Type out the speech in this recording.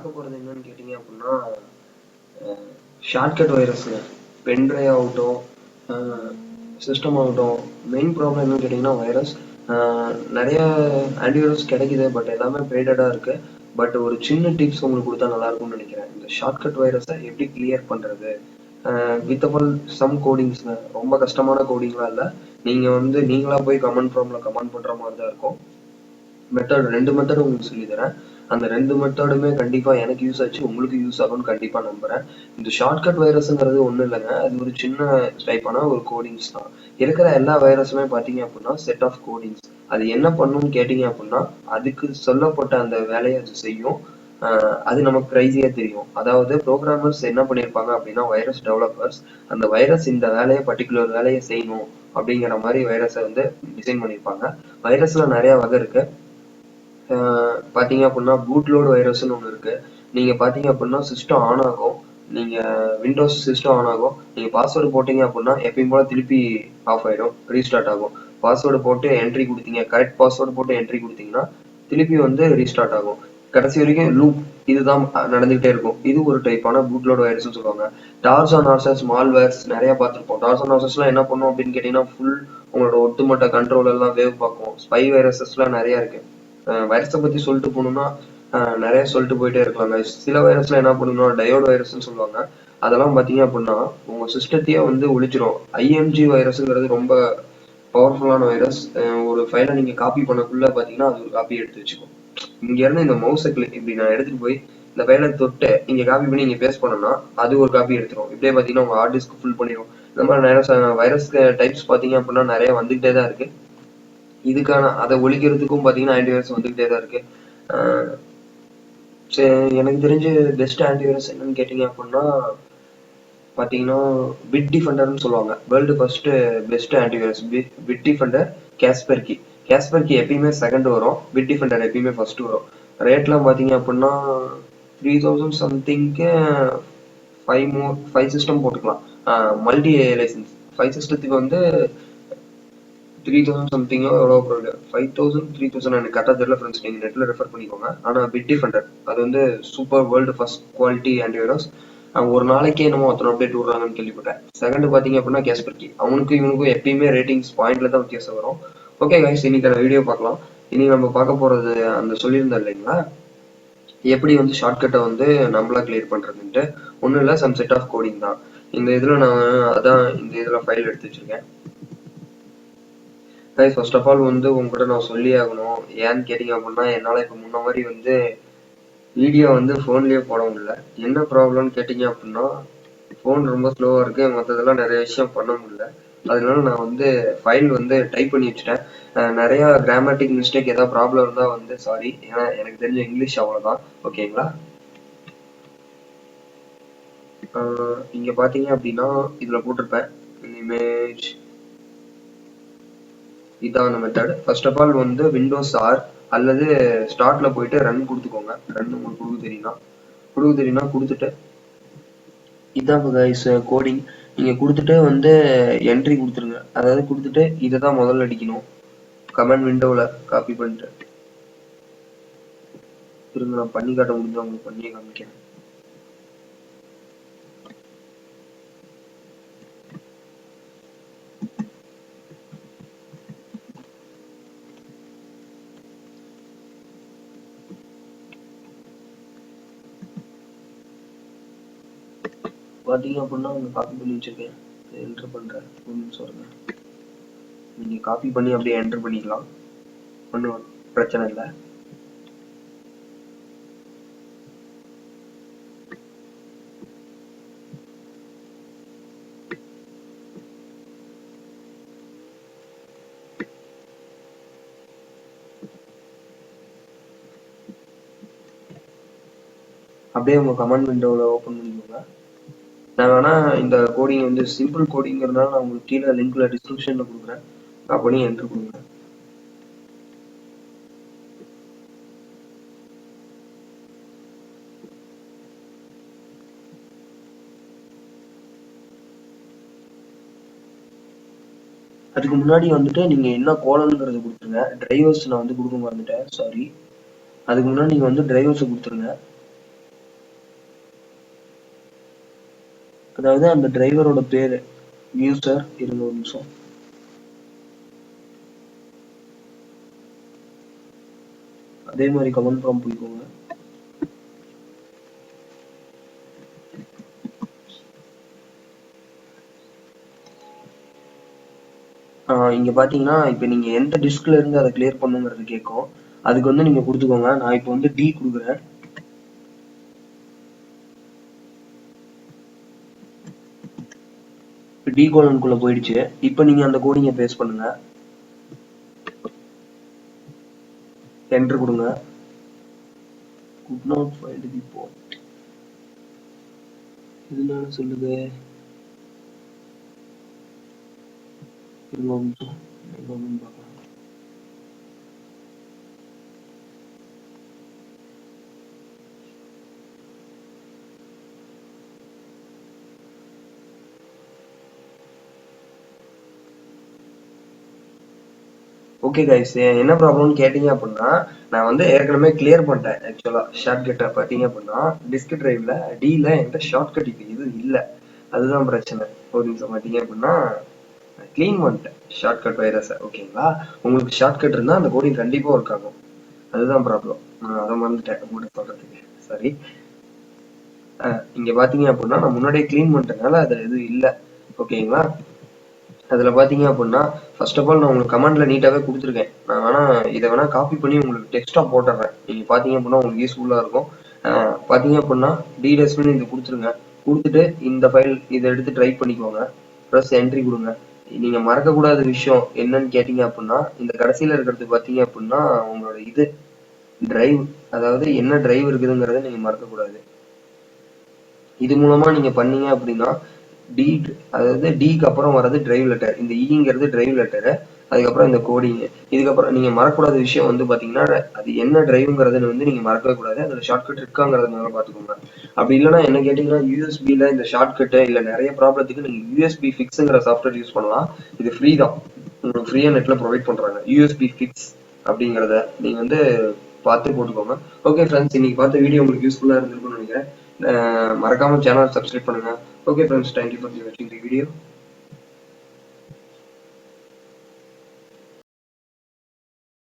பார்க்க போகிறது என்னன்னு கேட்டிங்க அப்படின்னா ஷார்ட்கட் வைரஸ்ங்க. பென்ட்ரைவ் ஆகட்டும், சிஸ்டம் ஆகட்டும், மெயின் ப்ராப்ளம் என்னன்னு கேட்டிங்கன்னா வைரஸ். நிறைய ஆன்டிவைரஸ் கிடைக்குது, பட் எல்லாமே பெய்டடாக இருக்குது. பட் ஒரு சின்ன டிப்ஸ் உங்களுக்கு கொடுத்தா நல்லா இருக்கும்னு நினைக்கிறேன். இந்த ஷார்ட்கட் வைரஸை எப்படி கிளியர் பண்ணுறது வித் ஆல் சம் கோடிங்ஸ்ங்க. ரொம்ப கஷ்டமான கோடிங்லாம் இல்லை. நீங்கள் நீங்களாக போய் கமெண்ட் ப்ராப்ளம் கமெண்ட் பண்ணுற மாதிரி தான் இருக்கும். ரெண்டு மெத்தட் உங்களுக்கு சொல்லி தரேன். அந்த ரெண்டு மெத்தடுமே கண்டிப்பா எனக்கு யூஸ் ஆச்சு, உங்களுக்கு யூஸ் ஆகும்னு கண்டிப்பா நம்புறேன். இந்த ஷார்ட்கட் வைரஸ்ங்கிறது ஒண்ணும் இல்லைங்க, அது ஒரு சின்ன டைப்பான ஒரு கோடிங்ஸ் தான். இருக்கிற எல்லா வைரஸுமே பாத்தீங்க அப்படின்னா செட் ஆஃப் கோடிங்ஸ். அது என்ன பண்ணும்னு கேட்டீங்க அப்படின்னா அதுக்கு சொல்லப்பட்ட அந்த வேலையை அது செய்யும். அது நமக்கு க்ரைஸியா தெரியும். அதாவது ப்ரோக்ராமர்ஸ் என்ன பண்ணியிருப்பாங்க அப்படின்னா, வைரஸ் டெவலப்பர்ஸ் அந்த வைரஸ் இந்த வேலையை பர்டிகுலர் வேலையை செய்யணும் அப்படிங்கிற மாதிரி வைரஸை டிசைன் பண்ணியிருப்பாங்க. வைரஸ்ல நிறைய வகை இருக்கு. பாத்தீங்க அப்படின்னா பூட்லோட் வைரஸ்னு ஒன்று இருக்கு. நீங்க பாத்தீங்க அப்படின்னா சிஸ்டம் ஆன் ஆகும், நீங்க விண்டோஸ் சிஸ்டம் ஆன் ஆகும், நீங்க பாஸ்வேர்டு போட்டீங்க அப்படின்னா எப்பயும் போல திருப்பி ஆஃப் ஆயிடும், ரீஸ்டார்ட் ஆகும். பாஸ்வேர்டு போட்டு என்ட்ரி கொடுத்தீங்க, கரெக்ட் பாஸ்வேர்டு போட்டு என்ட்ரி கொடுத்தீங்கன்னா திருப்பி ரீஸ்டார்ட் ஆகும். கடைசி வரைக்கும் லூப் இதுதான் நடந்துகிட்டே இருக்கும். இது ஒரு டைப்பான பூட்லோட் வைரஸ்னு சொல்லுவாங்க. டார்ஸ் அண்ட் ஆர்சஸ் மால்வேர்ஸ் நிறைய பார்த்துருப்போம். டார்ஸ் அண்ட் ஆர்சஸ்லாம் என்ன பண்ணும் அப்படின்னு கேட்டீங்கன்னா ஃபுல் உங்களோட ஒட்டுமொத்த கண்ட்ரோல் எல்லாம் வேவ் பார்க்கும். ஸ்பை வைரஸஸ்லாம் நிறைய இருக்கு. வைரஸை பத்தி சொல்லிட்டு போகணும்னா நிறைய சொல்லிட்டு போயிட்டே இருக்காங்க. சில வைரஸ்ல என்ன பண்ணணும்னா டயோட் வைரஸ்ன்னு சொல்லுவாங்க. அதெல்லாம் பாத்தீங்க அப்படின்னா உங்க சிஸ்டத்தையே ஒழிச்சிரும். ஐஎம்ஜி வைரஸ்ங்கிறது ரொம்ப பவர்ஃபுல்லான வைரஸ். ஒரு ஃபைலை நீங்க காப்பி பண்ணக்குள்ள பாத்தீங்கன்னா அது ஒரு காப்பி எடுத்து வச்சுக்கும். இங்க இருந்து இந்த மவுஸை இப்படி நான் எடுத்துட்டு போய் இந்த ஃபைலை தொட்டு இங்க காப்பி பண்ணி இங்க பேஸ்ட் பண்ணோம்னா அது ஒரு காப்பி எடுத்துரும். இப்படியே பாத்தீங்கன்னா உங்க ஹார்ட் டிஸ்க் ஃபுல் பண்ணிடும். இந்த மாதிரி நிறைய வைரஸ் டைப்ஸ் பாத்தீங்க அப்படின்னா நிறைய வந்துகிட்டே தான் இருக்கு. இதுக்கான அதை ஒழிக்கிறதுக்கும் பாத்தீங்கன்னா ஆன்டிவைரஸ் வந்துகிட்டே தான் இருக்கு. எனக்கு தெரிஞ்சு பெஸ்ட் ஆன்டிவைரஸ் என்னன்னு கேட்டீங்க அப்படின்னா பாத்தீங்கன்னா பிட் டிஃபெண்டர்னு சொல்லுவாங்க. World first best antivirus Bitdefender. Kaspersky Kaspersky எப்பயுமே செகண்ட் வரும், பிட் டிஃபெண்டர் எப்பயுமே ஃபர்ஸ்ட் வரும். ரேட்லாம் பாத்தீங்க அப்படின்னா 3000 சம்திங்க்கு 5 சிஸ்டம் போட்டுக்கலாம். மல்டி லைசன்ஸ் 5 சிஸ்டத்துக்கு 3000 சம்திங்கோ எவ்வளோ 5000 3000 எனக்கு கரெக்டாக தெரியல ஃப்ரெண்ட்ஸ், நீங்கள் நெட்டில் ரெஃபர் பண்ணிக்கோங்க. ஆனால் பிட் டிஃபெண்டர் அது super world first quality antivirus. ஒரு நாளைக்கே என்னமோ அத்தனை அப்டேட் விடுறாங்கன்னு கேள்விப்பட்டேன். செகண்ட் பார்த்தீங்க அப்படின்னா கேஸ்பெர்கி. இவனுக்கும் எப்பயுமே ரேட்டிங்ஸ் பாயிண்ட்ல தான் வித்தியாசம் வரும். ஓகே கைஸ், இன்னைக்கான வீடியோ பார்க்கலாம். இன்னைக்கு நம்ம பார்க்க போறது சொல்லியிருந்தோம் இல்லைங்களா, எப்படி ஷார்ட்கட்டை நம்மளா கிளியர் பண்றதுன்ட்டு. ஒன்றும் இல்லை, சம் செட் ஆஃப் கோடிங் தான். இந்த இதில் நான் இந்த இதில் ஃபைல் எடுத்து வச்சிருக்கேன். ஃபர்ஸ்ட் ஆஃப் ஆல் உங்ககிட்ட நான் சொல்லி ஆகணும். ஏன்னு கேட்டீங்க அப்படின்னா என்னால் இப்போ முன்ன மாதிரி வீடியோ ஃபோன்லேயே போட முடியல. என்ன ப்ராப்ளம்னு கேட்டீங்க அப்படின்னா ஃபோன் ரொம்ப ஸ்லோவாக இருக்கு, மற்றதெல்லாம் நிறைய விஷயம் பண்ண முடியல. அதனால நான் ஃபைல் டைப் பண்ணி வச்சுட்டேன். நிறைய கிராமட்டிக் மிஸ்டேக் ஏதாவது ப்ராப்ளம் இருந்தால் சாரி, ஏன்னா எனக்கு தெரிஞ்ச இங்கிலீஷ் அவ்வளோதான். ஓகேங்களா? இங்கே பார்த்தீங்க அப்படின்னா இதில் போட்டிருப்பேன் இமேஜ். இதான் அந்த method. First of all Windows R அல்லது ஸ்டார்ட்ல போயிட்டு ரன் கொடுத்துக்கோங்க. ரன் உங்களுக்கு கொடுக்க தெரியும்னா கொடுத்துட்டு இதான் கைஸ் கோடிங். நீங்க கொடுத்துட்டு என்ட்ரி கொடுத்துருங்க. அதாவது கொடுத்துட்டு இதை தான் முதல்ல அடிக்கணும். கமெண்ட் விண்டோவில் காப்பி பண்ணிட்டு திரும்ப நான் பண்ணி காட்ட முடிஞ்சா உங்களுக்கு பண்ணியே காமிக்கிறேன். பார்த்தீங்க அப்படின்னா காப்பி பண்ணி வச்சிருக்கேன், என்டர் பண்றேன். ஒரு நிமிஷம் இருங்க. நீங்க காப்பி பண்ணி அப்படியே என்டர் பண்ணிக்கலாம், ஒன்றும் பிரச்சனை இல்லை. அப்படியே உங்க கமெண்ட் விண்டோவில் ஓப்பன் பண்ணிக்கோங்க. நான் வேணா இந்த கோடிங் சிம்பிள் கோடிங்கிறதுனால நான் உங்களுக்கு கீழே லிங்க்ல டிஸ்கிரிப்ஷன்ல கொடுக்குறேன். அப்படி என்ட்ரு கொடுங்க. அதுக்கு முன்னாடி நீங்க என்ன கோலம்ங்கிறது கொடுத்துருங்க. டிரைவர்ஸ் நான் கொடுக்க மறந்துட்டேன், சாரி. அதுக்கு முன்னாடி நீங்க டிரைவர்ஸ் கொடுத்துருங்க. அதாவது அந்த டிரைவரோட பேரு யூசர். இருங்க ஒரு நிமிஷம். அதே மாதிரி கமெண்ட் ப்ராம்ப்ட் போய்க்கோங்க. இங்க பாத்தீங்கன்னா இப்ப நீங்க எந்த டிஸ்க்ல இருந்து அதை கிளியர் பண்ணுங்கிறது கேட்கும். அதுக்கு வந்து நீங்க கொடுத்துக்கோங்க. நான் இப்ப வந்து டி கொடுக்குறேன். டி கோலனுக்குள்ள போயிடுச்சு. இப்ப நீங்க அந்த கோடிங்க பேஸ்ட் பண்ணுங்க. என்டர் கொடுங்க. Could not find the port. இதுல சொல்லுது. பார்க்கலாம். ஓகே கைஸ், என்ன ப்ராப்ளம்னு கேட்டீங்க அப்படின்னா, நான் வந்து ஏற்கனவே கிளியர் பண்ணிட்டேன். ஆக்சுவலா ஷார்ட்கட்டை பார்த்தீங்க அப்படின்னா டிஸ்க் டிரைவ்ல டில என்கிட்ட ஷார்ட்கட் இது இல்லை. அதுதான் பிரச்சனை. ஒரு நிமிஷம் பார்த்தீங்க அப்படின்னா கிளீன் பண்ணிட்டேன் ஷார்ட்கட் வைரஸை. ஓகேங்களா, உங்களுக்கு ஷார்ட்கட் இருந்தால் அந்த கோடிங் கண்டிப்பாக ஒர்க் ஆகும். அதுதான் ப்ராப்ளம். நான் அதை மறந்துட்டேன் உங்களுக்கு சொல்றதுக்கு. சரி, இங்க பாத்தீங்க அப்படின்னா நான் முன்னாடியே கிளீன் பண்ணிட்டனால அது இது இல்லை. ஓகேங்களா, அதுல பாத்தீங்க அப்படின்னா ஃபர்ஸ்ட் ஆஃப் ஆல் நான் உங்களுக்கு கமெண்ட்ல நீட்டாவே கொடுத்துருக்கேன். நான் வேணா இதை வேணா காப்பி பண்ணி உங்களுக்கு டெக்ஸ்டா போட்டுறேன். நீங்க பாத்தீங்க அப்படின்னா உங்களுக்கு யூஸ்ஃபுல்லா இருக்கும். பாத்தீங்க அப்படின்னா டிடெஸ்ட்னு இது கொடுத்துருங்க. கொடுத்துட்டு இந்த ஃபைல் இதை எடுத்து ட்ரை பண்ணிக்கோங்க. ப்ளஸ் என்ட்ரி கொடுங்க. நீங்க மறக்க கூடாத விஷயம் என்னன்னு கேட்டீங்க அப்படின்னா, இந்த கடைசியில இருக்கிறது பாத்தீங்க அப்படின்னா உங்களோட இது டிரைவ், அதாவது என்ன டிரைவ் இருக்குதுங்கிறத நீங்க மறக்க கூடாது. இது மூலமா நீங்க பண்ணீங்க அப்படின்னா டி, அதாவது டிக்கு அப்புறம் வர்றது டிரைவ் லெட்டர். இந்த இங்கிறது டிரைவ் லெட்டரு. அதுக்கப்புறம் இந்த கோடிங். இதுக்கப்புறம் நீங்க மறக்கூடாத விஷயம் வந்து பாத்தீங்கன்னா அது என்ன டிரைவ்ங்கிறத வந்து நீங்க மறக்கவே கூடாது. அதுல ஷார்ட்கட் இருக்காங்கிறத முதல்ல பாத்துக்கோங்க. அப்படி இல்லைன்னா என்ன கேட்டீங்கன்னா யூஎஸ்பில இந்த ஷார்ட்கட் இல்ல நிறைய ப்ராப்ளத்துக்கு நீங்க யூஎஸ்பி ஃபிக்ஸ்ங்கிற சாஃப்ட்வேர் யூஸ் பண்ணலாம். இது ஃப்ரீ தான், உங்களுக்கு ஃப்ரீயா நெட்ல ப்ரொவைட் பண்றாங்க. யூஎஸ்பி ஃபிக்ஸ் அப்படிங்கிறத நீங்க வந்து பார்த்து போட்டுக்கோங்க. ஓகே ஃப்ரெண்ட்ஸ், இன்னைக்கு பார்த்த வீடியோ உங்களுக்கு யூஸ்ஃபுல்லா இருந்திருக்கும்னு நினைக்கிறேன். மறக்காம சேனல் சப்ஸ்கிரைப் பண்ணுங்க. Okay friends, thank you for watching the video.